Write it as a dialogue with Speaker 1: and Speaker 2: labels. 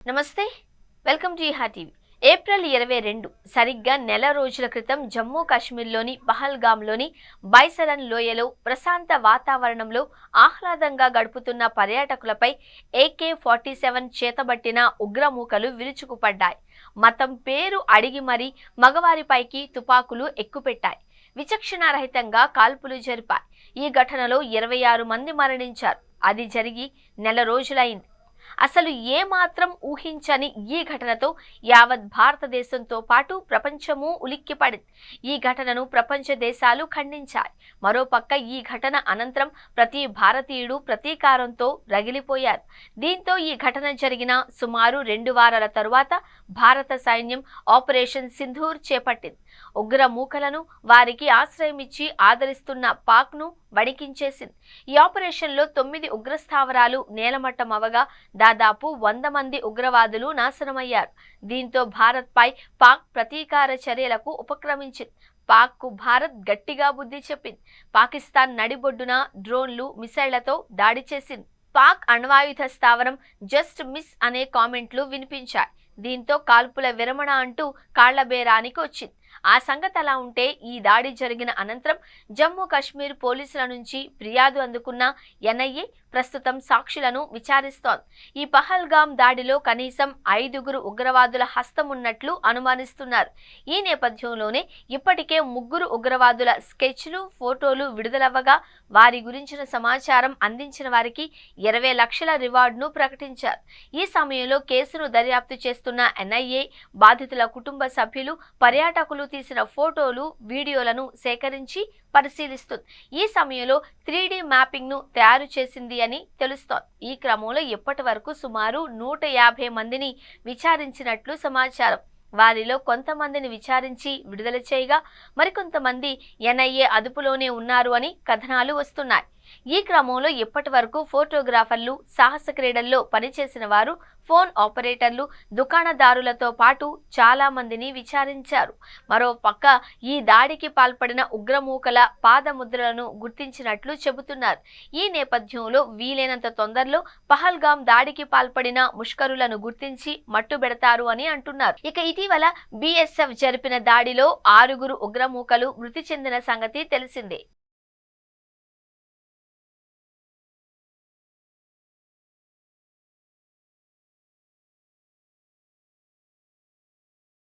Speaker 1: నమస్తే, welcome to ఈహా TV. April 22 సరిగ్గా నెల రోజుల క్రితం జమ్మూ కాశ్మీర్లోని పహల్గామ్లోని బైసరన్ లోయలో ప్రశాంత వాతావరణంలో ఆహ్లాదంగా గడుపుతున్న పర్యాటకులపై AK-47 చేతబట్టిన ఉగ్రమూకలు విరుచుకుపడ్డాయి. మతం పేరు అడిగి మరీ మగవారిపైకి తుపాకులు ఎక్కుపెట్టాయి. విచక్షణారహితంగా కాల్పులు జరిపాయి. ఈ ఘటనలో 26 మంది మరణించారు. అది జరిగి నెల రోజులైంది. అసలు ఏమాత్రం ఊహించని ఈ ఘటనతో యావత్ భారతదేశంతో పాటు ప్రపంచమూ ఉలిక్కిపడింది. ఈ ఘటనను ప్రపంచ దేశాలు ఖండించాయి. మరోపక్క ఈ ఘటన అనంతరం ప్రతి భారతీయుడు ప్రతీకారంతో రగిలిపోయారు. దీంతో ఈ ఘటన జరిగిన సుమారు 2 వారాల తరువాత భారత సైన్యం ఆపరేషన్ సింధూర్ చేపట్టింది. ఉగ్ర మూకలను వారికి ఆశ్రయమిచ్చి ఆదరిస్తున్న పాక్ను వణికించేసింది. ఈ ఆపరేషన్లో 9 ఉగ్రస్థావరాలు నేలమట్టమవగా దాదాపు 100 మంది ఉగ్రవాదులు నాశనమయ్యారు. దీంతో భారత్పై పాక్ ప్రతీకార చర్యలకు ఉపక్రమించింది. పాక్కు భారత్ గట్టిగా బుద్ధి చెప్పింది. పాకిస్తాన్ నడిబొడ్డున డ్రోన్లు, మిసైళ్లతో దాడి చేసింది. పాక్ అణ్వాయుధ స్థావరం జస్ట్ మిస్ అనే కామెంట్లు వినిపించాయి. దీంతో కాల్పుల విరమణ అంటూ కాళ్లబేరానికి వచ్చింది. ఆ సంగతి అలా ఉంటే ఈ దాడి జరిగిన అనంతరం జమ్మూ కాశ్మీర్ పోలీసుల నుంచి ఫిర్యాదు అందుకున్న NIA ప్రస్తుతం సాక్షులను విచారిస్తోంది. ఈ పహల్గామ్ దాడిలో కనీసం 5గురు ఉగ్రవాదుల హస్తం ఉన్నట్లు అనుమానిస్తున్నారు. ఈ నేపథ్యంలోనే ఇప్పటికే 3 ఉగ్రవాదుల స్కెచ్లు, ఫోటోలు విడుదలవ్వగా వారి గురించిన సమాచారం అందించిన వారికి 20 లక్షల రివార్డును ప్రకటించారు. ఈ సమయంలో కేసును దర్యాప్తు చేస్తున్న NIA బాధితుల కుటుంబ సభ్యులు, పర్యాటకులు తీసిన ఫోటోలు, వీడియోలను సేకరించి పరిశీలిస్తుంది. ఈ సమయంలో 3D మ్యాపింగ్ ను తయారు చేసింది అని తెలుస్తోంది. ఈ క్రమంలో ఇప్పటి వరకు సుమారు 150 మందిని విచారించినట్లు సమాచారం. వారిలో కొంతమందిని విచారించి విడుదల చేయగా మరికొంతమంది NIA అదుపులోనే ఉన్నారు అని కథనాలు వస్తున్నాయి. ఈ క్రమంలో ఇప్పటి వరకు ఫోటోగ్రాఫర్లు, సాహస క్రీడల్లో పనిచేసిన వారు, ఫోన్ ఆపరేటర్లు, దుకాణదారులతో పాటు చాలా మందిని విచారించారు. మరోపక్క ఈ దాడికి పాల్పడిన ఉగ్రమూకల పాదముద్రలను గుర్తించినట్లు చెబుతున్నారు. ఈ నేపథ్యంలో వీలైనంత తొందరలో పహల్గామ్ దాడికి పాల్పడిన ముష్కరులను గుర్తించి మట్టుబెడతారు అని అంటున్నారు. ఇక ఇటీవల BSF జరిపిన దాడిలో 6గురు ఉగ్రమూకలు మృతి చెందిన సంగతి తెలిసిందే.